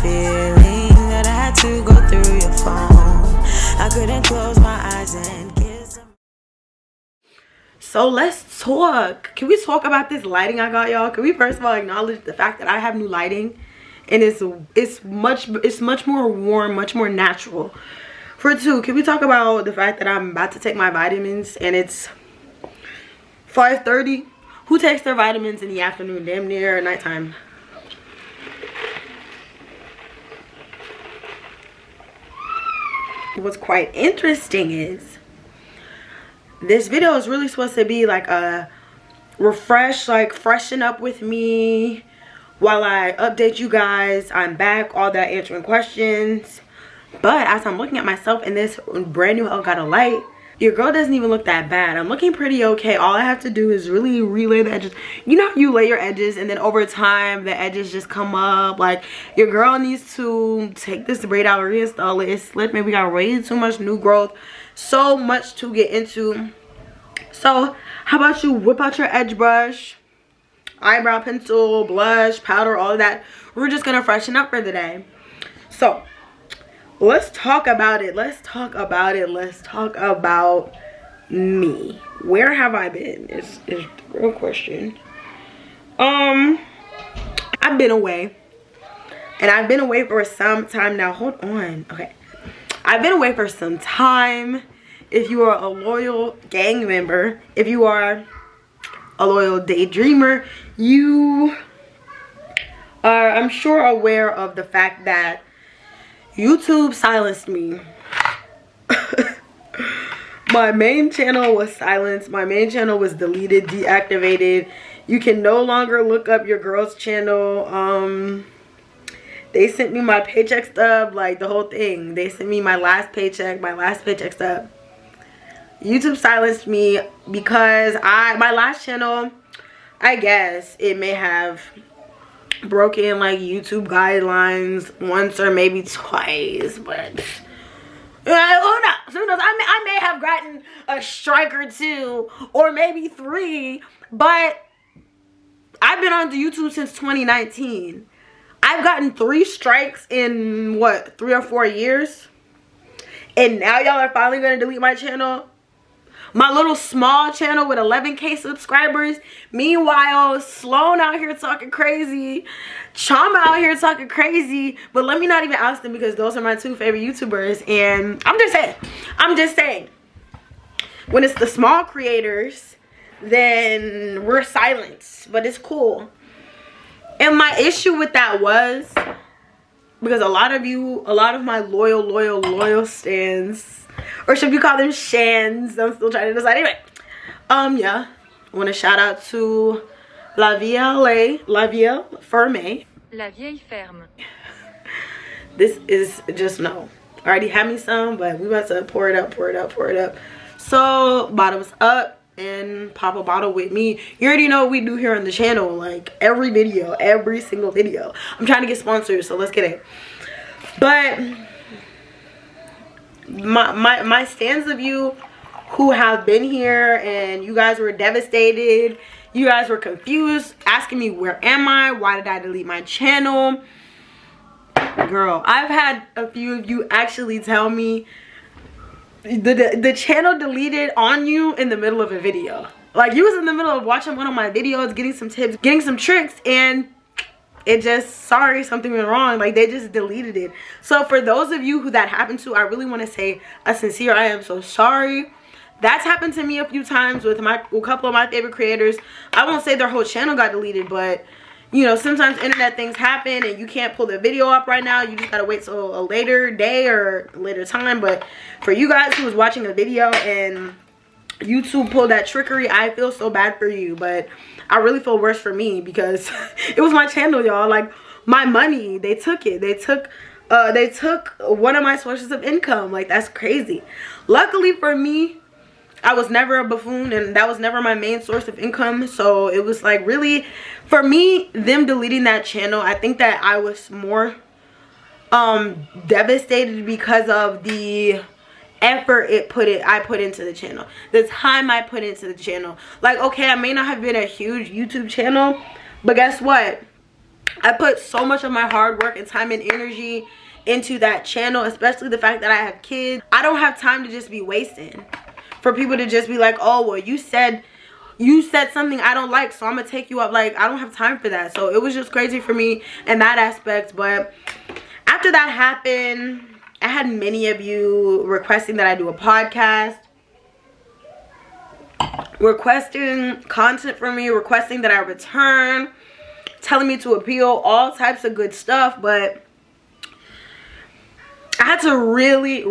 feeling that I had to go through your phone. I couldn't close my eyes and kiss them. So let's talk. Can we talk about this lighting I got, y'all? Can we first of all acknowledge the fact that I have new lighting, and it's much more warm, much more natural. For two, can we talk about the fact that I'm about to take my vitamins and it's 5:30? Who takes their vitamins in the afternoon, damn near nighttime? What's quite interesting is this video is really supposed to be like a refresh, like freshen up with me while I update you guys. I'm back, all that, answering questions. But as I'm looking at myself in this brand new Elgato light, your girl doesn't even look that bad. I'm looking pretty okay. All I have to do is really relay the edges. You know how you lay your edges and then over time the edges just come up? Like, your girl needs to take this braid out, reinstall it. It's slipping. We got way too much new growth. So much to get into. So how about you whip out your edge brush, eyebrow pencil, blush, powder, all of that. We're just gonna freshen up for the day. So let's talk about it. Let's talk about it. Let's talk about me. Where have I been? Is the real question. I've been away. And I've been away for some time now. Hold on. Okay. I've been away for some time. If you are a loyal gang member, if you are a loyal daydreamer, you are, I'm sure, aware of the fact that YouTube silenced me. My main channel was silenced. My main channel was deleted, deactivated. You can no longer look up your girl's channel. They sent me my paycheck stub, like the whole thing. They sent me my last paycheck stub. YouTube silenced me because my last channel, I guess it may have broken like YouTube guidelines once or maybe twice, but who knows? Who knows? I may have gotten a strike or two or maybe 3, but I've been on YouTube since 2019. I've gotten 3 strikes in what, 3 or 4 years, and now y'all are finally gonna delete my channel. My little small channel with 11K subscribers. Meanwhile, Sloan out here talking crazy. Chama out here talking crazy. But let me not even ask them because those are my 2 favorite YouTubers. And I'm just saying. When it's the small creators, then we're silenced. But it's cool. And my issue with that was, because a lot of my loyal stands, or should we call them shans? I'm still trying to decide. Anyway, yeah, I want to shout out to La Vieille Ferme. La Vieille Ferme. This is just no. I already had me some, but we about to pour it up. So bottoms up and pop a bottle with me. You already know what we do here on the channel, like every single video. I'm trying to get sponsors, so let's get it. But my stands of you who have been here and you guys were devastated, you guys were confused, asking me where am I, why did I delete my channel? Girl, I've had a few of you actually tell me the channel deleted on you in the middle of a video. Like, you was in the middle of watching one of my videos, getting some tips, getting some tricks, and it just, sorry, something went wrong. Like, they just deleted it. So for those of you who that happened to, I really want to say a sincere I am so sorry. That's happened to me a few times with a couple of my favorite creators. I won't say their whole channel got deleted, but you know, sometimes internet things happen and you can't pull the video up right now. You just gotta wait till a later day or later time. But for you guys who was watching a video and YouTube pulled that trickery, I feel so bad for you. But I really feel worse for me because it was my channel, y'all. Like, my money, they took it. They took one of my sources of income. Like, that's crazy. Luckily for me, I was never a buffoon and that was never my main source of income. So it was like, really, for me, them deleting that channel, I think that I was more devastated because of the effort I put into the channel, the time I put into the channel. Like, okay, I may not have been a huge YouTube channel, but guess what? I put so much of my hard work and time and energy into that channel, especially the fact that I have kids. I don't have time to just be wasting for people to just be like, oh well, you said something I don't like, so I'm gonna take you up. Like, I don't have time for that. So it was just crazy for me in that aspect. But after that happened, I had many of you requesting that I do a podcast, requesting content from me, requesting that I return, telling me to appeal, all types of good stuff. But I had to really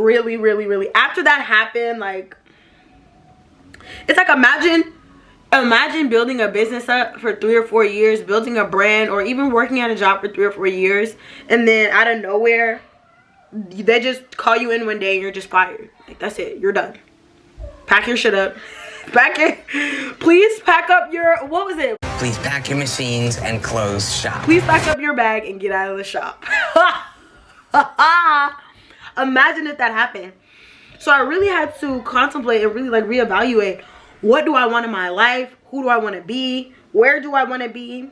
after that happened, like, it's like, imagine building a business up for 3 or 4 years, building a brand, or even working at a job for 3 or 4 years, and then out of nowhere they just call you in one day and you're just fired. Like, that's it, you're done. Pack your shit up. Please pack up your, what was it? Please pack your machines and close shop. Please pack up your bag and get out of the shop. Imagine if that happened. So I really had to contemplate and really, like, reevaluate, what do I want in my life? Who do I want to be? Where do I want to be?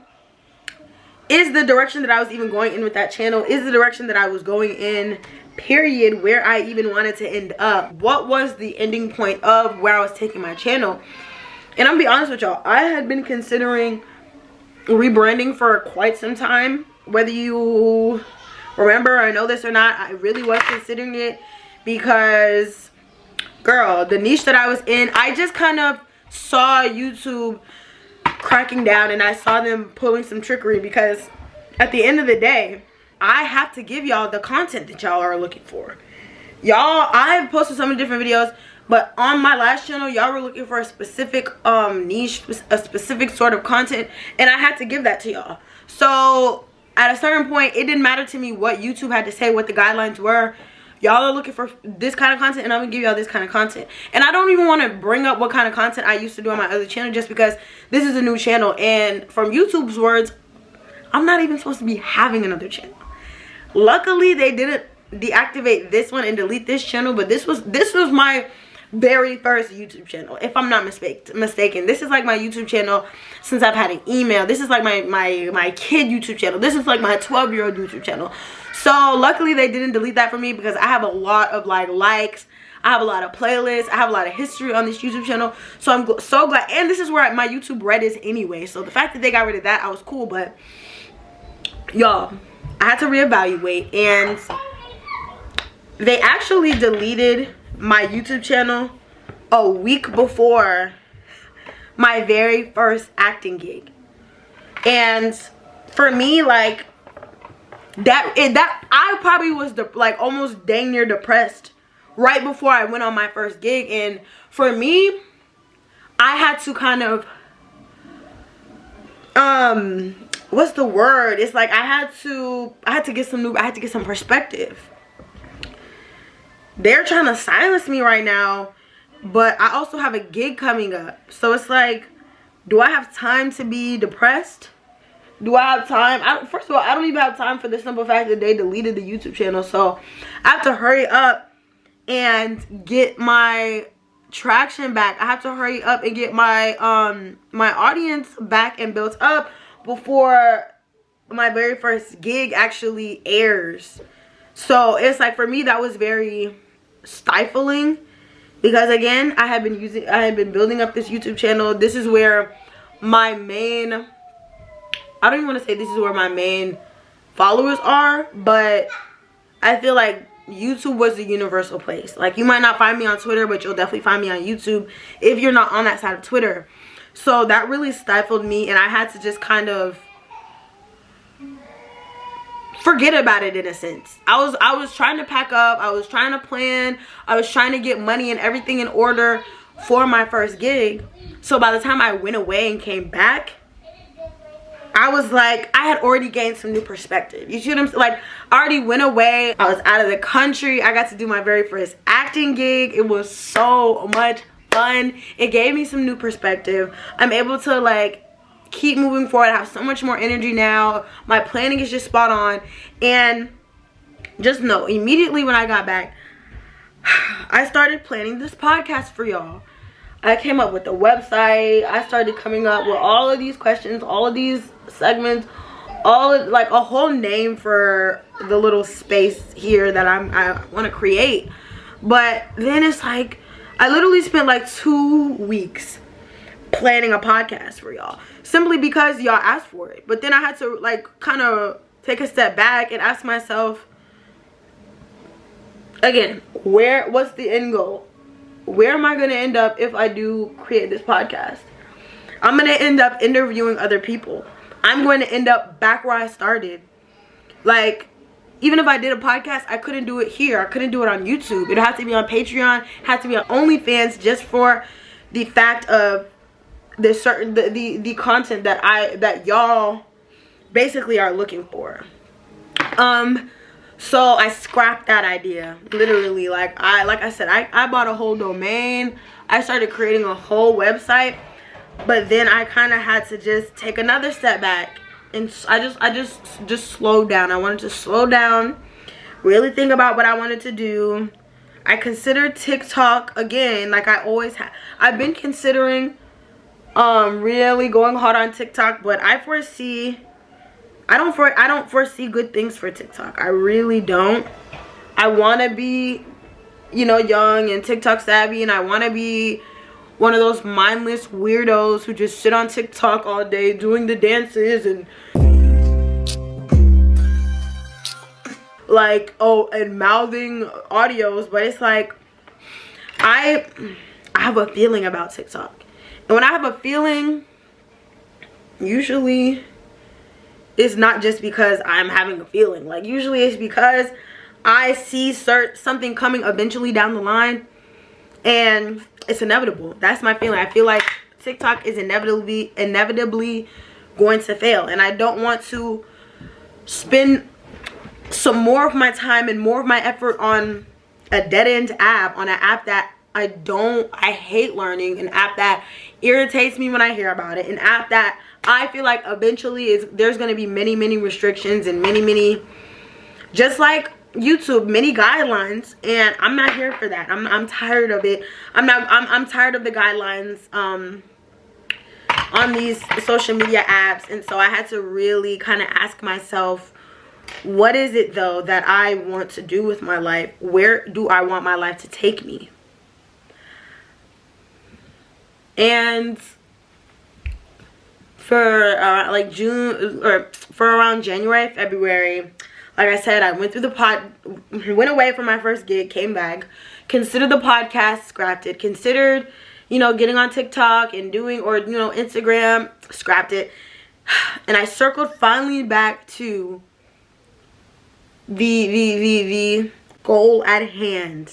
Is the direction that I was even going in with that channel, is the direction that I was going in, period, where I even wanted to end up? What was the ending point of where I was taking my channel? And I'm gonna be honest with y'all, I had been considering rebranding for quite some time. Whether you remember or know this or not, I really was considering it, because girl, the niche that I was in, I just kind of saw YouTube cracking down, and I saw them pulling some trickery, because at the end of the day, I have to give y'all the content that y'all are looking for. Y'all, I have posted so many different videos, but on my last channel, y'all were looking for a specific niche, a specific sort of content, and I had to give that to y'all. So at a certain point, it didn't matter to me what YouTube had to say, what the guidelines were. Y'all are looking for this kind of content, and I'm gonna give y'all this kind of content. And I don't even want to bring up what kind of content I used to do on my other channel, just because this is a new channel, and from YouTube's words, I'm not even supposed to be having another channel. Luckily, they didn't deactivate this one and delete this channel, but this was my very first YouTube channel, if I'm not mistaken. This is like my YouTube channel since I've had an email. This is like my kid YouTube channel. This is like my 12-year-old YouTube channel. So luckily they didn't delete that for me, because I have a lot of likes, I have a lot of playlists, I have a lot of history on this YouTube channel. So I'm so glad. And this is where my YouTube Red is anyway, so the fact that they got rid of that, I was cool. But y'all, I had to reevaluate, and they actually deleted my YouTube channel a week before my very first acting gig. And for me, like, that I probably was almost dang near depressed right before I went on my first gig. And for me, I had to kind of what's the word, it's like I had to get some perspective. They're trying to silence me right now, but I also have a gig coming up. So it's like, do I have time to be depressed? Do I have time? First of all, I don't even have time for the simple fact that they deleted the YouTube channel. So I have to hurry up and get my traction back. I have to hurry up and get my my audience back and built up before my very first gig actually airs. So it's like, for me, that was very stifling, because again, I had been building up this YouTube channel. This is where my main, I don't even want to say this is where my main followers are, but I feel like YouTube was the universal place. Like, you might not find me on Twitter, but you'll definitely find me on YouTube if you're not on that side of Twitter. So that really stifled me, and I had to just kind of forget about it in a sense. I was trying to pack up, I was trying to plan, I was trying to get money and everything in order for my first gig. So by the time I went away and came back, I was like, I had already gained some new perspective. You see what I'm saying? Like, I already went away, I was out of the country, I got to do my very first acting gig. It was so much fun. It gave me some new perspective. I'm able to like keep moving forward. I have so much more energy now. My planning is just spot on. And just know, immediately when I got back, I started planning this podcast for y'all. I came up with a website. I started coming up with all of these questions, all of these segments, like a whole name for the little space here that I want to create. But then it's like I literally spent like 2 weeks planning a podcast for y'all, simply because y'all asked for it. But then I had to like kind of take a step back and ask myself again, what's the end goal? Where am I going to end up if I do create this podcast? I'm going to end up interviewing other people. I'm going to end up back where I started. Like, even if I did a podcast, I couldn't do it here. I couldn't do it on YouTube. It had to be on Patreon. It had to be on OnlyFans, just for the fact of the certain the content that y'all basically are looking for. So I scrapped that idea, literally. Like I said, I bought a whole domain. I started creating a whole website, but then I kind of had to just take another step back, and I just slowed down. I wanted to slow down, really think about what I wanted to do. I considered TikTok again, like I always have. I've been considering really going hard on TikTok, but I don't foresee good things for TikTok. I really don't. I want to be, you know, young and TikTok savvy, and I want to be one of those mindless weirdos who just sit on TikTok all day doing the dances and like, oh, and mouthing audios. But it's like I have a feeling about TikTok, and when I have a feeling, usually it's not just because I'm having a feeling. Like, usually it's because I see something coming eventually down the line, and it's inevitable. That's my feeling. I feel like TikTok is inevitably going to fail, and I don't want to spend some more of my time and more of my effort on a dead-end app, on an app that I hate learning, an app that irritates me when I hear about it, an app that I feel like eventually there's going to be many restrictions and many, just like YouTube, many guidelines, and I'm not here for that. I'm tired of it. I'm tired of the guidelines on these social media apps. And so I had to really kind of ask myself, what is it though that I want to do with my life? Where do I want my life to take me? And for like June, or for around January, February, like I said, I went away from my first gig, came back, considered the podcast, scrapped it, considered, you know, getting on TikTok and doing, or, you know, Instagram, scrapped it. And I circled finally back to the goal at hand.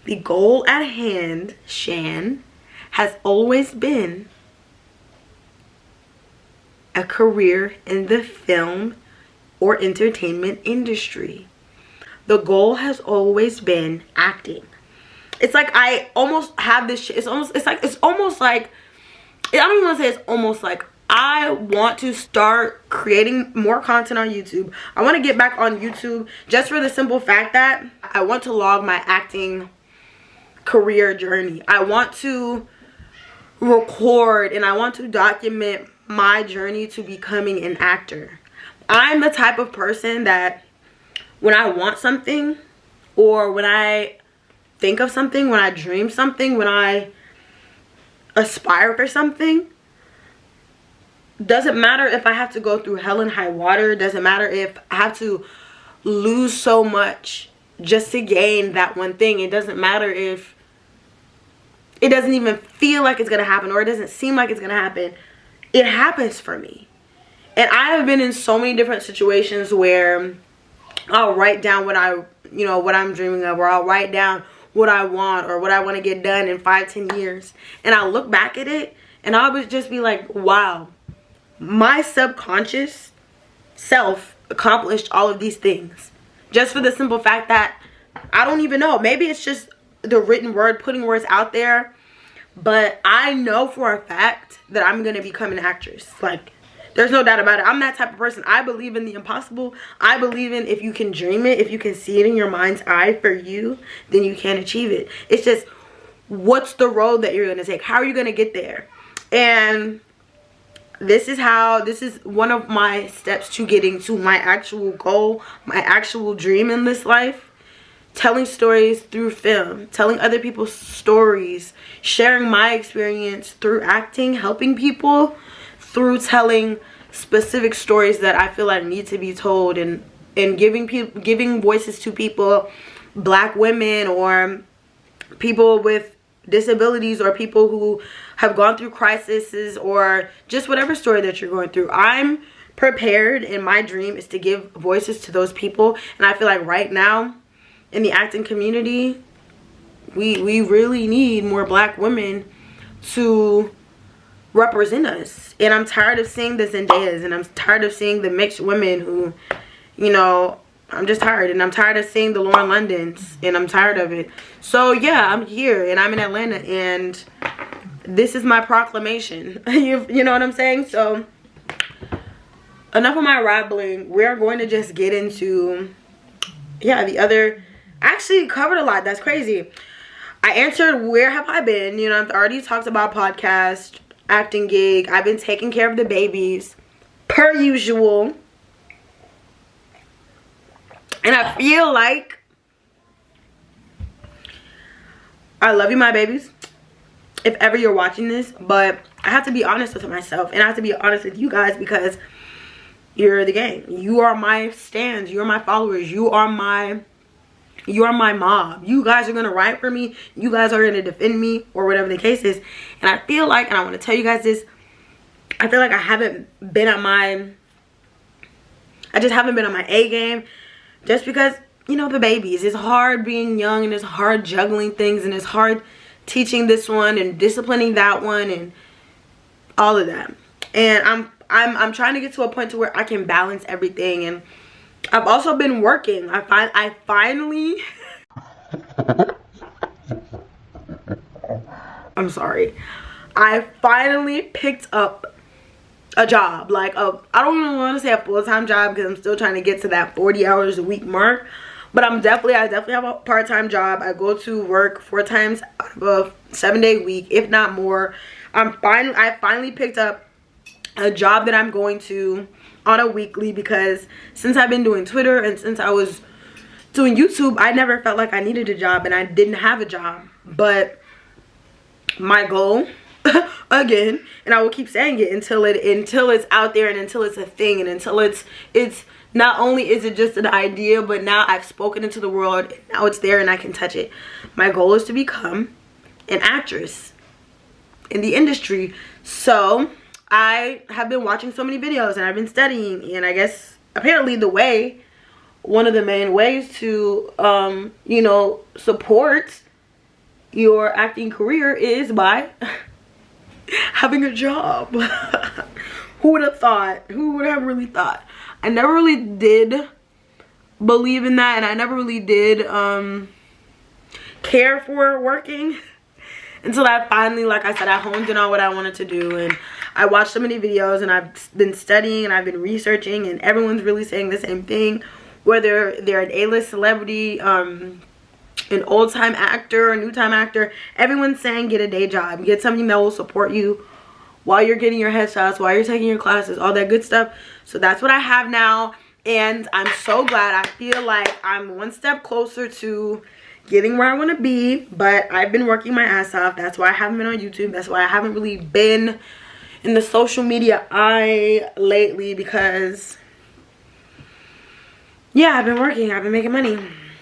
The goal at hand, Shan, has always been a career in the film or entertainment industry. The goal has always been acting. It's like I almost have this shit. It's almost like, I don't even want to say it's almost like, I want to start creating more content on YouTube. I want to get back on YouTube just for the simple fact that I want to log my acting career journey. I want to record and I want to document my journey to becoming an actor. I'm the type of person that when I want something, or when I think of something, when I dream something, when I aspire for something, doesn't matter if I have to go through hell and high water, doesn't matter if I have to lose so much just to gain that one thing. It doesn't matter if it doesn't even feel like it's gonna happen, or it doesn't seem like it's gonna happen. It happens for me. And I have been in so many different situations where I'll write down what I'm dreaming of, or I'll write down what I want, or what I want to get done in 5-10 years, and I'll look back at it and I would just be like, wow, my subconscious self accomplished all of these things just for the simple fact that I don't even know, maybe it's just the written word, putting words out there, but I know for a fact that I'm gonna become an actress. Like, there's no doubt about it. I'm that type of person. I believe in the impossible. I believe in, if you can dream it, if you can see it in your mind's eye for you, then you can achieve it. It's just, what's the road that you're gonna take? How are you gonna get there? And this is one of my steps to getting to my actual goal, my actual dream in this life. Telling stories through film, telling other people's stories, sharing my experience through acting, helping people through telling specific stories that I feel like need to be told, and giving voices to people, black women or people with disabilities or people who have gone through crises or just whatever story that you're going through. I'm prepared, and my dream is to give voices to those people. And I feel like right now in the acting community, we really need more black women to represent us. And I'm tired of seeing the Zendayas, and I'm tired of seeing the mixed women who, you know, I'm just tired. And I'm tired of seeing the Lauren Londons, and I'm tired of it. So yeah, I'm here and I'm in Atlanta, and this is my proclamation. You know what I'm saying? So enough of my rambling. We're going to just get into, yeah, the other. Actually covered a lot. That's crazy. I answered where have I been. You know, I've already talked about podcast, acting gig. I've been taking care of the babies per usual. And I feel like I love you, my babies, if ever you're watching this. But I have to be honest with myself, and I have to be honest with you guys, because you're the game. You are my stans. You're my followers. You are my mob. You guys are gonna ride for me. You guys are gonna defend me, or whatever the case is. And I feel like, and I want to tell you guys this, I feel like I haven't been at my, I just haven't been on my A game, just because, you know, the babies. It's hard being young, and it's hard juggling things, and it's hard teaching this one and disciplining that one and all of that. And I'm trying to get to a point to where I can balance everything. And I've also been working. I finally I'm sorry. I finally picked up a job. Like I don't even want to say a full-time job, because I'm still trying to get to that 40 hours a week mark. But I definitely have a part-time job. I go to work 4 times out of a 7-day week, if not more. I finally picked up a job that I'm going to on a weekly, because since I've been doing Twitter and since I was doing YouTube, I never felt like I needed a job, and I didn't have a job. But my goal, again, and I will keep saying it until it's out there, and until it's a thing, and until it's not only is it just an idea, but now I've spoken into the world, and now it's there and I can touch it. My goal is to become an actress in the industry. So I have been watching so many videos, and I've been studying, and I guess apparently one of the main ways to you know, support your acting career is by having a job. Who would have thought? Who would have really thought? I never really did believe in that, and I never really did care for working until I finally, like I said, I honed in on what I wanted to do. And I watched so many videos, and I've been studying, and I've been researching, and everyone's really saying the same thing. Whether they're an A-list celebrity, an old-time actor, a new-time actor, everyone's saying get a day job. Get something that will support you while you're getting your headshots, while you're taking your classes, all that good stuff. So that's what I have now, and I'm so glad. I feel like I'm one step closer to getting where I want to be, but I've been working my ass off. That's why I haven't been on YouTube. That's why I haven't really been in the social media eye lately, because yeah, I've been working. I've been making money.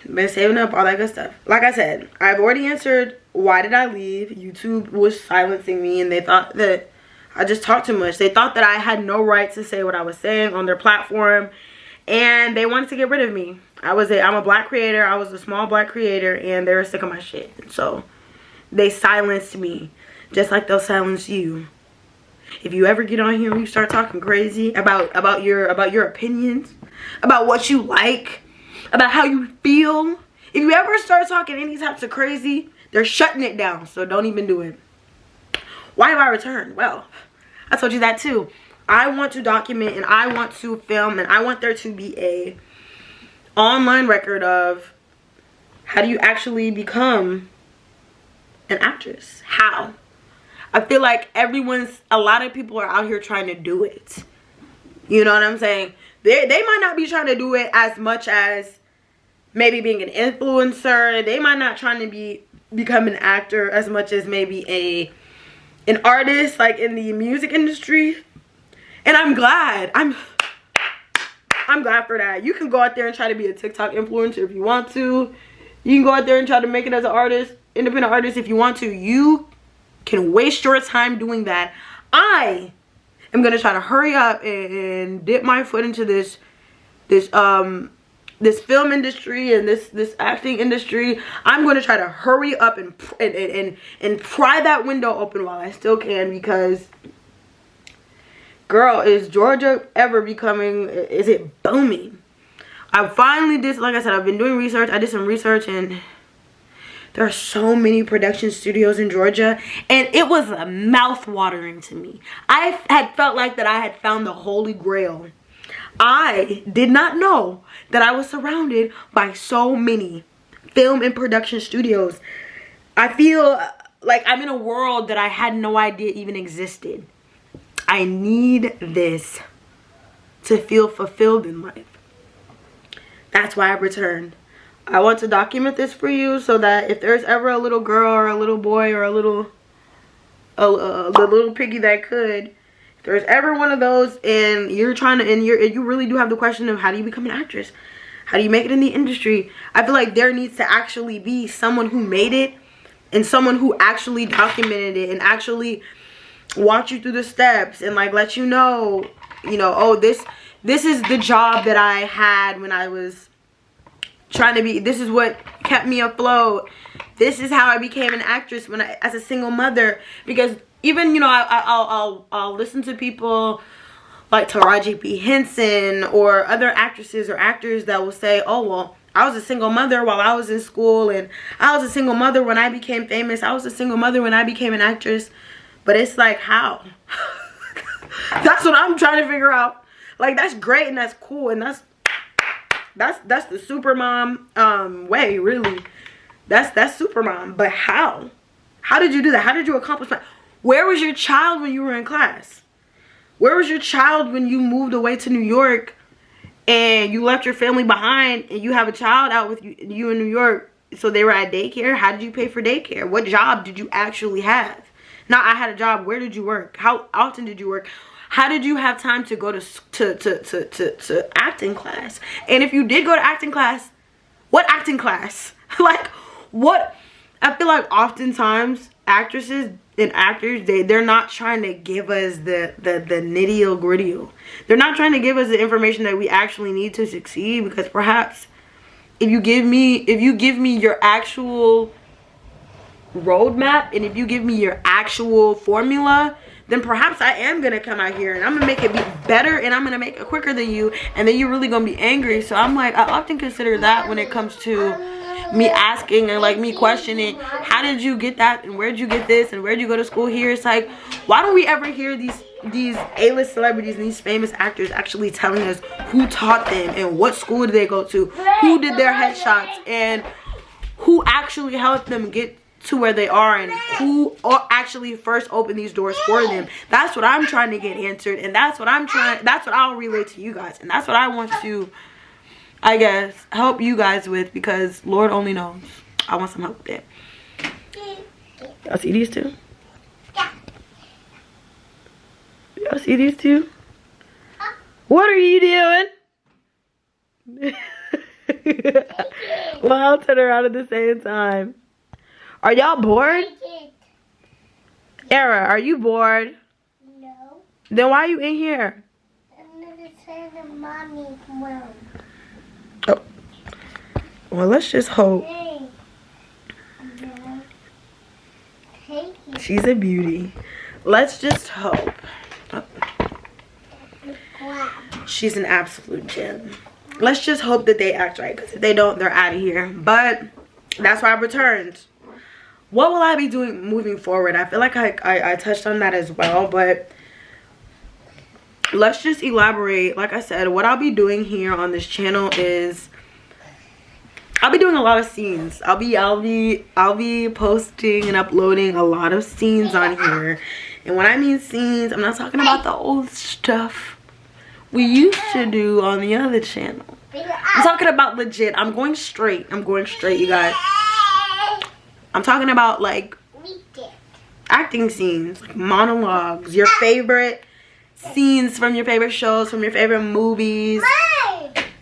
Been saving up, all that good stuff. Like I said, I've already answered why did I leave. YouTube was silencing me, and they thought that I just talked too much. They thought that I had no right to say what I was saying on their platform, and they wanted to get rid of me. I'm a black creator. I was a small black creator, and they were sick of my shit. So they silenced me, just like they'll silence you. If you ever get on here and you start talking crazy about your opinions, about what you like, about how you feel, if you ever start talking any types of crazy, they're shutting it down. So don't even do it. Why have I returned? Well, I told you that too. I want to document, and I want to film, and I want there to be a online record of how do you actually become an actress. How I feel like a lot of people are out here trying to do it. You know what I'm saying? They might not be trying to do it as much as maybe being an influencer. They might not trying to become an actor as much as maybe an artist, like in the music industry. And I'm glad. I'm glad for that. You can go out there and try to be a TikTok influencer if you want to. You can go out there and try to make it as an artist, independent artist if you want to. You can waste your time doing that. I am gonna try to hurry up and dip my foot into this film industry and this acting industry. I'm going to try to hurry up and pry that window open while I still can, because girl, is Georgia ever becoming, is it booming? I finally did, like I said, I've been doing research. I did some research, and there are so many production studios in Georgia, and it was mouth-watering to me. I had felt like that I had found the Holy Grail. I did not know that I was surrounded by so many film and production studios. I feel like I'm in a world that I had no idea even existed. I need this to feel fulfilled in life. That's why I returned. I want to document this for you so that if there's ever a little girl or a little boy or the little piggy that could, if there's ever one of those and you're trying to, and you really do have the question of how do you become an actress? How do you make it in the industry? I feel like there needs to actually be someone who made it and someone who actually documented it and actually walked you through the steps and like let you know, oh, this is the job that I had when I was trying to be, this is what kept me afloat. This is how I became an actress as a single mother. Because even, I'll listen to people like Taraji P. Henson or other actresses or actors that will say, oh, well, I was a single mother while I was in school, and I was a single mother when I became famous. I was a single mother when I became an actress. But it's like, how? That's what I'm trying to figure out. Like, that's great and that's cool, and that's the super mom way, really. That's super mom. But how? How did you do that? How did you accomplish that? Where was your child when you were in class? Where was your child when you moved away to New York and you left your family behind and you have a child out with you in New York? So they were at daycare. How did you pay for daycare? What job did you actually have? Not I had a job. Where did you work? How often did you work? How did you have time to go to acting class? And if you did go to acting class, what acting class? Like, what? I feel like oftentimes actresses and actors, they're not trying to give us the nitty gritty. They're not trying to give us the information that we actually need to succeed, because perhaps if you give me your actual roadmap and if you give me your actual formula, then perhaps I am gonna come out here and I'm gonna make it be better and I'm gonna make it quicker than you, and then you're really gonna be angry. So I'm like, I often consider that when it comes to me asking and like me questioning, how did you get that and where'd you get this and where'd you go to school here? It's like, why don't we ever hear these A-list celebrities and these famous actors actually telling us who taught them and what school did they go to, who did their headshots, and who actually helped them get to where they are, and who actually first opened these doors for them? That's what I'm trying to get answered, and that's what I'll relay to you guys, and that's what I want to, I guess, help you guys with, because Lord only knows I want some help with it. Y'all see these two? Y'all see these two? What are you doing? Well, I'll turn around at the same time. Are y'all bored? Era, are you bored? No. Then why are you in here? I'm gonna turn the mommy room. Oh. Well, let's just hope. Hey. No. Thank you. She's a beauty. Let's just hope. Oh. Wow. She's an absolute gem. Let's just hope that they act right, because if they don't, they're out of here. But that's why I returned. What will I be doing moving forward? I feel like I touched on that as well, but let's just elaborate. Like I said, what I'll be doing here on this channel is I'll be doing a lot of scenes. I'll be posting and uploading a lot of scenes on here. And when I mean scenes, I'm not talking about the old stuff we used to do on the other channel. I'm talking about legit. I'm going straight, you guys. I'm talking about like acting scenes, like monologues, your favorite scenes from your favorite shows, from your favorite movies.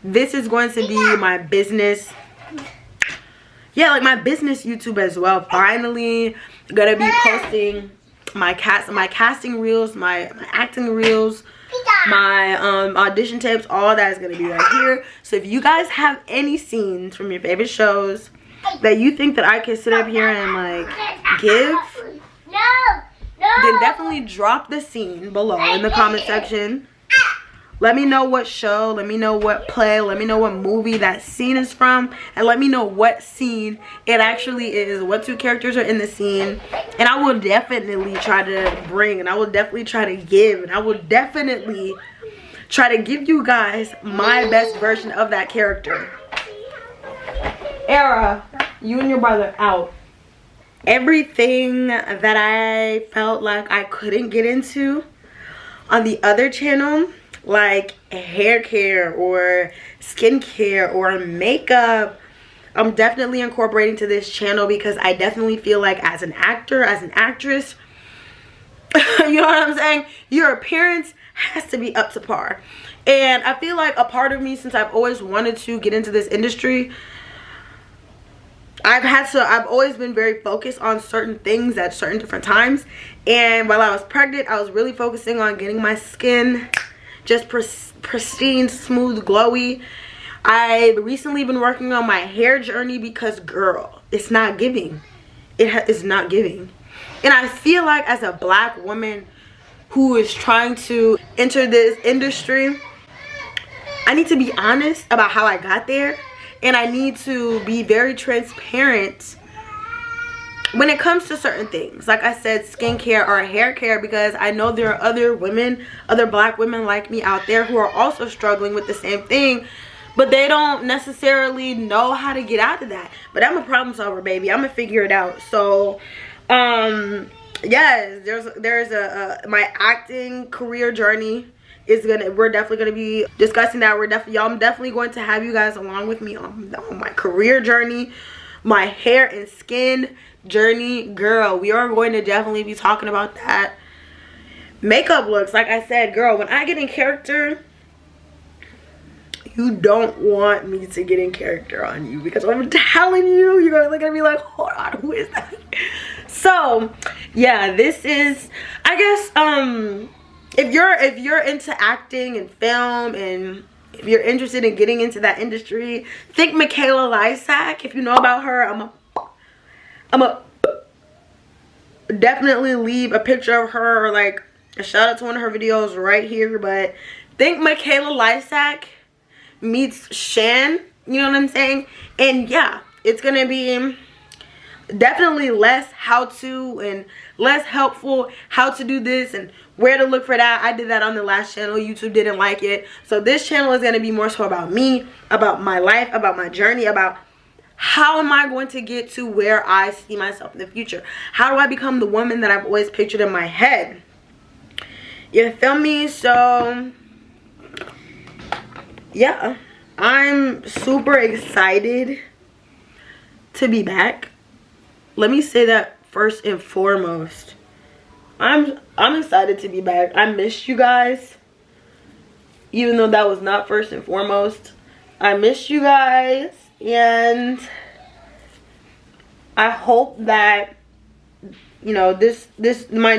This is going to be my business. Yeah, like my business YouTube as well. Finally gonna be posting my casting reels, my acting reels, my audition tapes. All that is gonna be right here. So if you guys have any scenes from your favorite shows that you think that I can sit up here and like give, then definitely drop the scene below in the comment section. Let me know what show, let me know what play, let me know what movie that scene is from, and let me know what scene it actually is, what two characters are in the scene. And I will definitely try to bring, and I will definitely try to give, and I will definitely try to give you guys my best version of that character. Era, you and your brother out. Everything that I felt like I couldn't get into on the other channel, like hair care or skincare or makeup, I'm definitely incorporating to this channel because I definitely feel like as an actor, as an actress, you know what I'm saying, your appearance has to be up to par. And I feel like a part of me, since I've always wanted to get into this industry, I've always been very focused on certain things at certain different times. And while I was pregnant, I was really focusing on getting my skin just pristine, smooth, glowy. I've recently been working on my hair journey because, girl, it's not giving. It's not giving. And I feel like as a black woman who is trying to enter this industry, I need to be honest about how I got there. And I need to be very transparent when it comes to certain things, like I said, skincare or hair care, because I know there are other women, other black women like me out there who are also struggling with the same thing, but they don't necessarily know how to get out of that. But I'm a problem solver, baby. I'm gonna figure it out. So yes, there's my acting career journey is we're definitely gonna be discussing that. I'm definitely going to have you guys along with me on my career journey, my hair and skin journey. Girl, we are going to definitely be talking about that. Makeup looks, like I said, girl, when I get in character, you don't want me to get in character on you, because I'm telling you, you're gonna look at me like, hold on, who is that? So yeah, this is, I guess, if you're into acting and film, and if you're interested in getting into that industry, think Michaela Lysack. If you know about her, I'm a definitely leave a picture of her or like a shout out to one of her videos right here. But think Michaela Lysack meets Shan, you know what I'm saying? And yeah, it's gonna be definitely less how to and less helpful how to do this and where to look for that. I did that on the last channel. YouTube didn't like it. So this channel is going to be more so about me, about my life, about my journey, about how am I going to get to where I see myself in the future? How do I become the woman that I've always pictured in my head? You feel me? So yeah, I'm super excited to be back. Let me say that first and foremost. I'm excited to be back. I missed you guys, even though that was not first and foremost. I missed you guys, and I hope that, you know, this my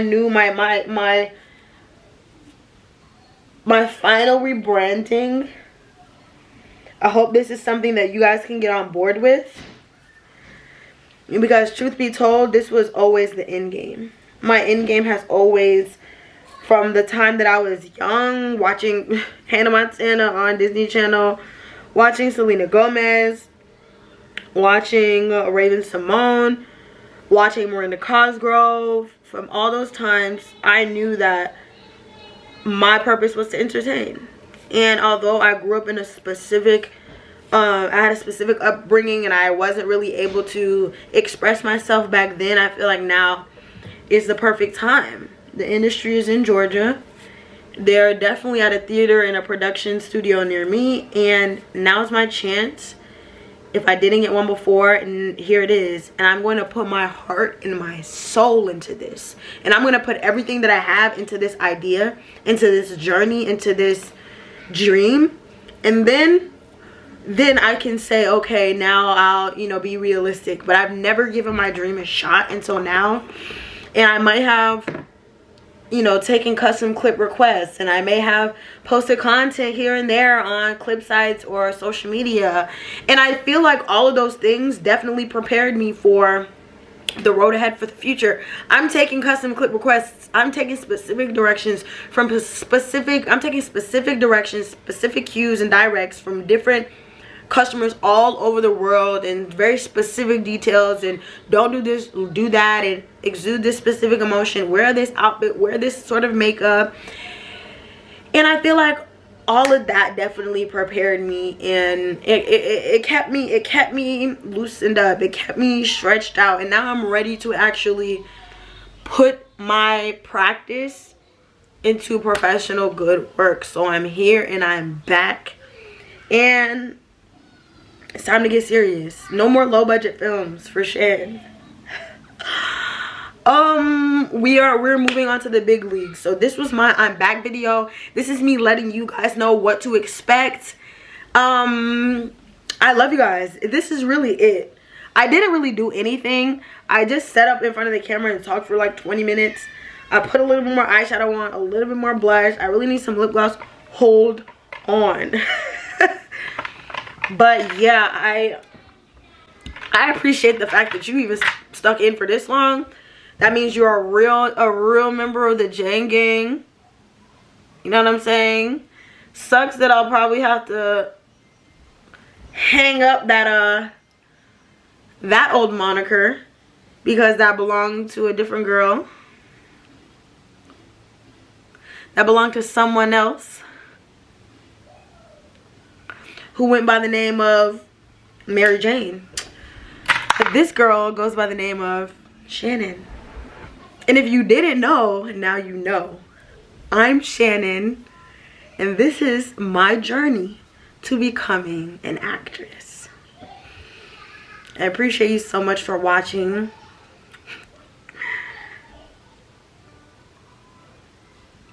final rebranding, I hope this is something that you guys can get on board with, because truth be told, this was always the end game. My end game has always, from the time that I was young, watching Hannah Montana on Disney Channel, watching Selena Gomez, watching Raven Simone, watching Miranda Cosgrove, from all those times, I knew that my purpose was to entertain. And although I grew up in a specific I had a specific upbringing and I wasn't really able to express myself back then. I feel like now is the perfect time. The industry is in Georgia. They're definitely at a theater and a production studio near me, and now's my chance. If I didn't get one before, and here it is, and I'm going to put my heart and my soul into this, and I'm going to put everything that I have into this idea, into this journey, into this dream, and then I can say, okay, now I'll, you know, be realistic. But I've never given my dream a shot until now, and I might have, you know, taken custom clip requests, and I may have posted content here and there on clip sites or social media, and I feel like all of those things definitely prepared me for the road ahead for the future. I'm taking custom clip requests. I'm taking specific directions from I'm taking specific directions, specific cues and directs from different customers all over the world, and very specific details, and don't do this, do that, and exude this specific emotion, wear this outfit, wear this sort of makeup. And I feel like all of that definitely prepared me, and it kept me loosened up, it kept me stretched out, and now I'm ready to actually put my practice into professional good work. So I'm here and I'm back, and it's time to get serious. No more low budget films for Shan. We're moving on to the big leagues. So this was my I'm back video. This is me letting you guys know what to expect. I love you guys. This is really it. I didn't really do anything. I just sat up in front of the camera and talked for like 20 minutes. I put a little bit more eyeshadow on, a little bit more blush. I really need some lip gloss. Hold on. But yeah, I appreciate the fact that you even stuck in for this long. That means you're a real member of the Jane gang. You know what I'm saying? Sucks that I'll probably have to hang up that old moniker, because that belonged to a different girl. That belonged to someone else who went by the name of Mary Jane. But this girl goes by the name of Shannon. And if you didn't know, now you know. I'm Shannon, and this is my journey to becoming an actress. I appreciate you so much for watching.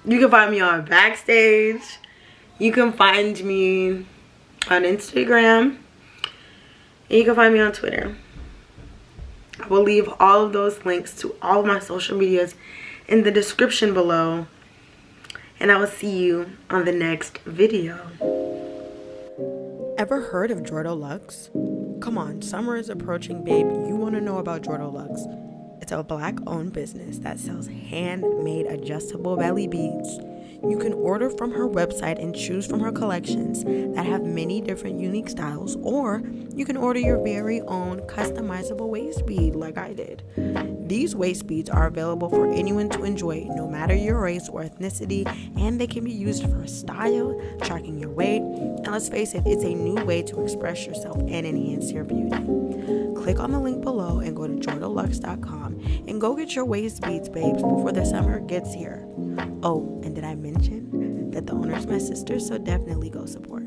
You can find me on Backstage. You can find me on Instagram, and you can find me on Twitter. I will leave all of those links to all of my social medias in the description below, and I will see you on the next video. Ever heard of Jordolux? Come on, summer is approaching, babe. You want to know about Jordolux. It's a black-owned business that sells handmade adjustable belly beads. You can order from her website and choose from her collections that have many different unique styles, or you can order your very own customizable waist bead like I did. These waist beads are available for anyone to enjoy, no matter your race or ethnicity, and they can be used for style, tracking your weight, and let's face it, it's a new way to express yourself and enhance your beauty. Click on the link below and go to Jordolux.com and go get your waist beads, babes, before the summer gets here. Oh, and did I mention that the owner's my sister, so definitely go support.